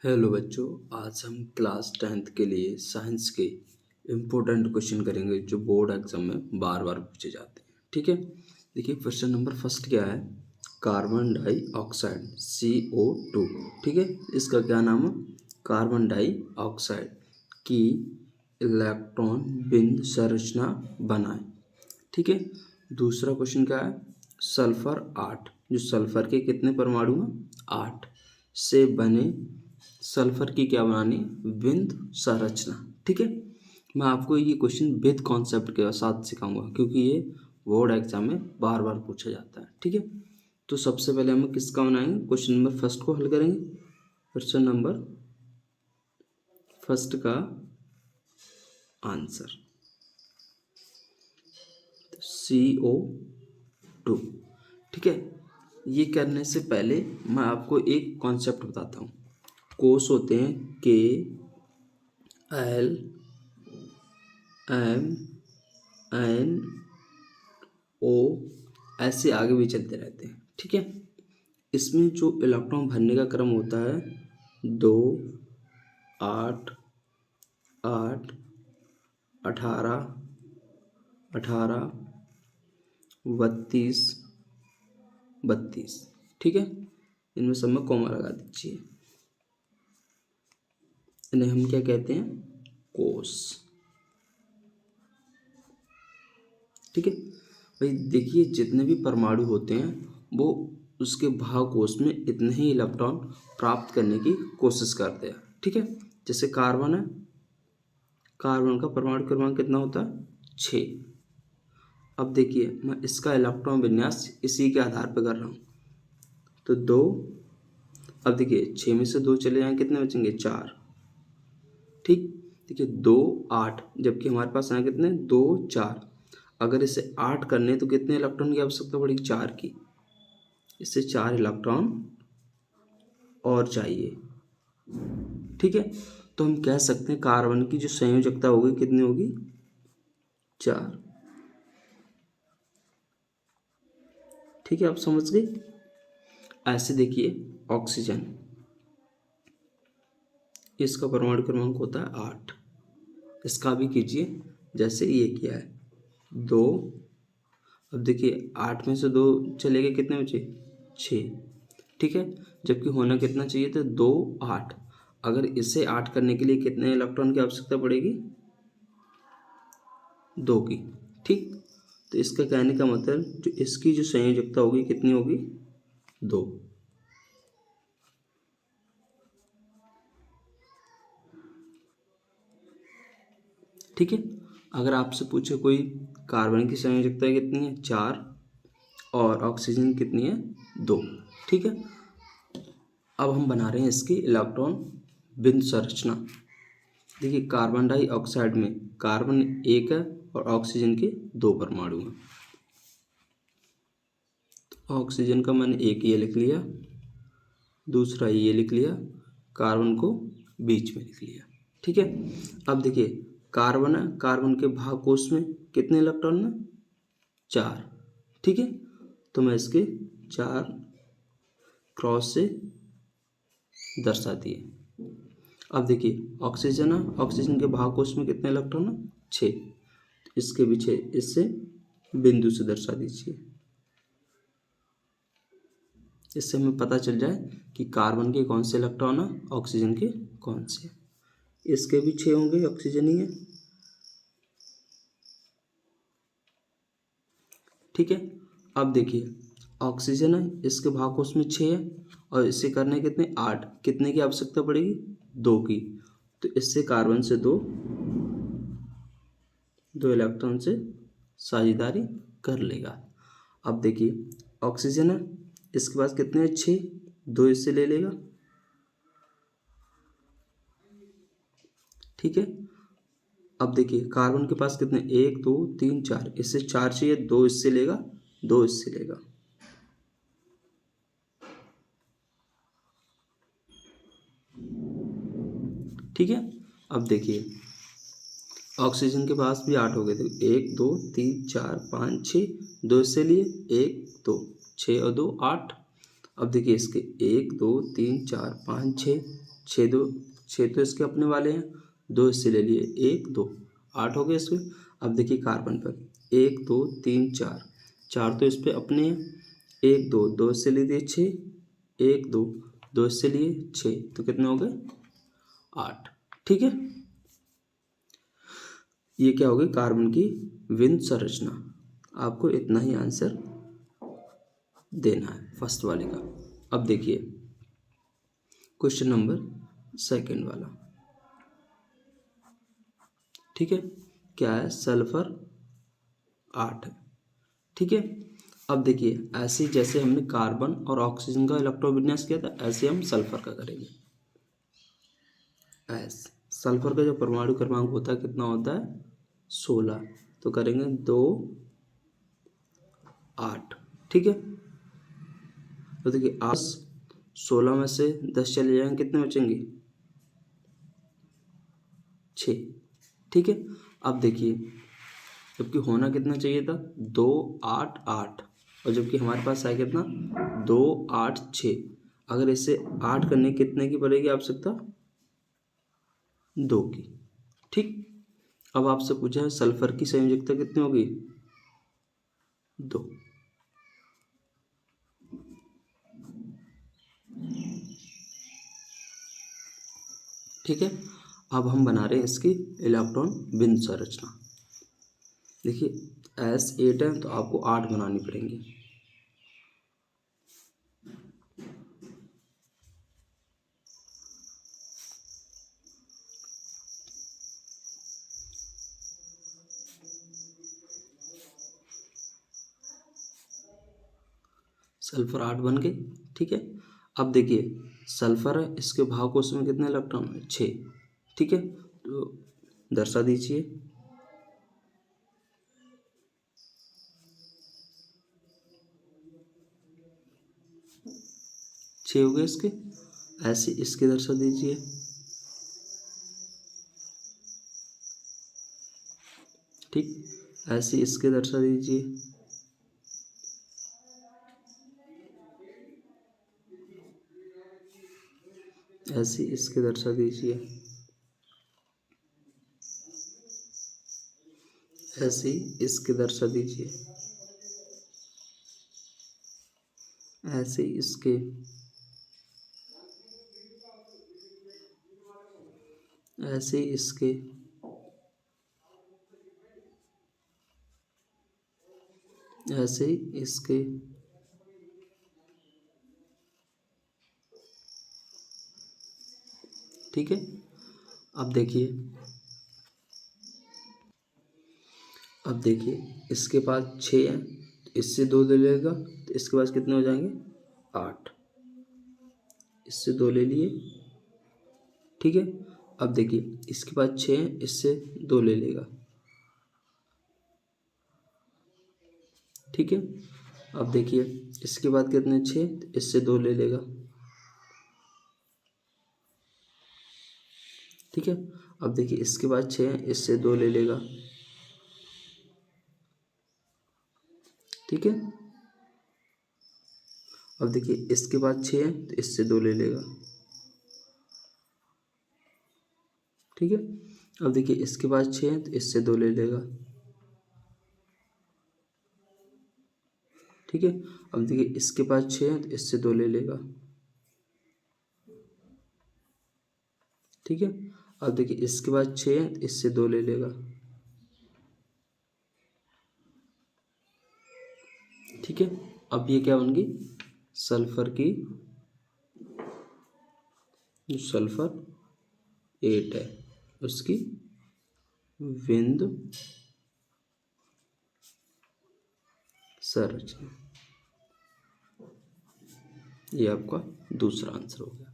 Hello बच्चों। आज हम क्लास 10th के लिए साइंस के इम्पोर्टेंट क्वेश्चन करेंगे जो बोर्ड एग्जाम में बार बार पूछे जाते हैं। ठीक है, देखिए क्वेश्चन नंबर फर्स्ट क्या है। Carbon dioxide CO2। ठीक है, इसका क्या नाम है? कार्बन डाइऑक्साइड की इलेक्ट्रॉन विन्द संरचना बनाए। ठीक है, दूसरा क्वेश्चन क्या है। सल्फर 8, जो सल्फर के कितने परमाणु हैं? 8 से बने सल्फर की क्या बनानी? विंद संरचना। ठीक है, मैं आपको ये क्वेश्चन विद कॉन्सेप्ट के साथ सिखाऊंगा क्योंकि ये बोर्ड एग्जाम में बार बार पूछा जाता है। ठीक है, तो सबसे पहले हम किसका बनाएंगे? क्वेश्चन नंबर फर्स्ट को हल करेंगे। क्वेश्चन नंबर फर्स्ट का आंसर CO2। ठीक है, ये करने से पहले मैं आपको एक कॉन्सेप्ट बताता हूँ। कोष होते हैं KLMNO, ऐसे आगे भी चलते रहते हैं। ठीक है, इसमें जो इलेक्ट्रॉन भरने का क्रम होता है 2, 8, 8, 18, 18, 32, 32। ठीक है, इनमें सब में कॉमा लगा दीजिए। इन्हें हम क्या कहते हैं? कोष। ठीक है भाई, देखिए जितने भी परमाणु होते हैं वो उसके भाव कोष में इतने ही इलेक्ट्रॉन प्राप्त करने की कोशिश करते हैं। ठीक है, जैसे कार्बन है, कार्बन का परमाणु क्रमांक कितना होता है? 6। अब देखिए मैं इसका इलेक्ट्रॉन विन्यास इसी के आधार पर कर रहा हूँ, तो 2। अब देखिए 6 में से 2 चले जाएं, कितने बचेंगे? 4। ठीक, देखिए 2, 8, जबकि हमारे पास यहाँ कितने? 2, 4। अगर इसे 8 करने तो कितने इलेक्ट्रॉन की आवश्यकता पड़ेगी? 4 की। इससे 4 इलेक्ट्रॉन और चाहिए। ठीक है, तो हम कह सकते हैं कार्बन की जो संयोजकता होगी कितनी होगी? 4। ठीक है, आप समझ गए। ऐसे देखिए ऑक्सीजन, इसका परमाणु क्रमांक होता है 8। इसका भी कीजिए जैसे ये किया है, 2। अब देखिए 8 में से 2 चले गए, कितने बचे? 6। ठीक है, जबकि होना कितना चाहिए था? 2, 8। अगर इसे 8 करने के लिए कितने इलेक्ट्रॉन की आवश्यकता पड़ेगी? 2 की। ठीक, तो इसका कहने का मतलब जो इसकी जो संयोजकता होगी कितनी होगी? 2। ठीक है, अगर आपसे पूछे कोई कार्बन की संयोजकता कितनी है? 4, और ऑक्सीजन कितनी है? 2। ठीक है, अब हम बना रहे हैं इसकी इलेक्ट्रॉन विन्द संरचना। देखिए कार्बन डाइऑक्साइड में कार्बन 1 है और ऑक्सीजन के 2 परमाणु हैं। तो ऑक्सीजन का मैंने एक ये लिख लिया, दूसरा ये लिख लिया, कार्बन को बीच में लिख लिया। ठीक है, अब देखिए कार्बन है, कार्बन के भाग कोष में कितने इलेक्ट्रॉन हैं? 4। ठीक है, तो मैं इसके 4 क्रॉस से दर्शा दिए। अब देखिए ऑक्सीजन है, ऑक्सीजन के भाग कोष में कितने इलेक्ट्रॉन है? 6। इसके पीछे इससे बिंदु से दर्शा दीजिए, इससे हमें पता चल जाए कि कार्बन के कौन से इलेक्ट्रॉन है, ऑक्सीजन के कौन से। इसके भी 6 होंगे, ऑक्सीजन ही है। ठीक है, अब देखिए ऑक्सीजन है, इसके भाग कोष में 6 है और इससे करने कितने? 8। कितने की आवश्यकता पड़ेगी? 2 की। तो इससे कार्बन से 2 इलेक्ट्रॉन से साझेदारी कर लेगा। अब देखिए ऑक्सीजन है, इसके पास कितने हैं? 6, 2 इससे ले लेगा। ठीक है, अब देखिए कार्बन के पास कितने? 1, 2, 3, 4, इससे 4 चाहिए, 2 इससे लेगा, 2 इससे लेगा। ठीक है, अब देखिए ऑक्सीजन के पास भी 8 हो गए थे, 1, 2, 3, 4, 5, 6, 2 इससे लिए, 1, 2, 6 और 2, 8। अब देखिए इसके 1 2 3 4 5 6, 6 तो इसके अपने वाले हैं, 2 इससे ले लिए, 1 2 8 हो गए इसमें। अब देखिए कार्बन पर 1 2 3 4, 4 तो इस पे अपने हैं, 1 2 2 इससे ले लिए 6, 1 2 2 इससे लिए 6, तो कितने हो गए 8। ठीक है, ये क्या हो गई कार्बन की विंद संरचना। आपको इतना ही आंसर देना है फर्स्ट वाले का। अब देखिए क्वेश्चन नंबर सेकंड वाला। ठीक है, क्या है, सल्फर 8 है। ठीक है, अब देखिए ऐसे जैसे हमने कार्बन और ऑक्सीजन का इलेक्ट्रॉन विन्यास किया था, ऐसे हम सल्फर का करेंगे। ऐसे सल्फर का जो परमाणु क्रमांक होता है कितना होता है 16, तो करेंगे 2 8। ठीक है, तो देखिए 8 16 में से 10 चले जाएंगे, कितने बचेंगे 6। ठीक है, अब देखिए जबकि होना कितना चाहिए था 2 8 8, और जबकि हमारे पास है कितना 2 8 6। अगर इसे 8 करने कितने की पड़ेगी आवश्यकता 2 की। ठीक, अब आपसे पूछा है सल्फर की संयोजकता कितनी होगी 2। ठीक है, अब हम बना रहे हैं इसकी इलेक्ट्रॉन विन्द संरचना। देखिए S8 है तो आपको 8 बनानी पड़ेंगी। सल्फर 8 बन गए। ठीक है, अब देखिए सल्फर है, इसके भाव कोश में कितने इलेक्ट्रॉन है 6। ठीक है, तो दर्शा दीजिए। 6 हो गए इसके, ऐसे इसके दर्शा दीजिए। ठीक, ऐसे इसके दर्शा दीजिए। ऐसे इसके दर्शा दीजिए। ऐसे इसके दर्शा दीजिए। ऐसे इसके, ऐसे इसके, ऐसे इसके, ठीक है, अब देखिए, अब देखिए इसके पास 6 है, तो इससे 2 ले लेगा, तो इसके पास कितने हो जाएंगे 8, इससे 2 ले लिए। ठीक है, अब देखिए इसके पास 6 है, इससे 2 ले लेगा। ठीक है, अब देखिए इसके बाद कितने 6, तो इससे 2 ले लेगा। ठीक है, अब देखिए इसके बाद 6 है, इससे 2 ले लेगा। ठीक है, अब देखिए इसके बाद 6 है, तो इससे 2 ले लेगा। ठीक है, अब देखिए इसके बाद 6 है, तो इससे 2 ले लेगा। ठीक है, अब देखिए इसके पास 6 है, तो इससे 2 ले लेगा। ठीक है, अब देखिए इसके बाद 6 है, तो इससे 2 ले लेगा। ठीक है, अब ये क्या बन गई सल्फर की, जो सल्फर 8 है उसकी विंद संरचना। ये आपका दूसरा आंसर हो गया।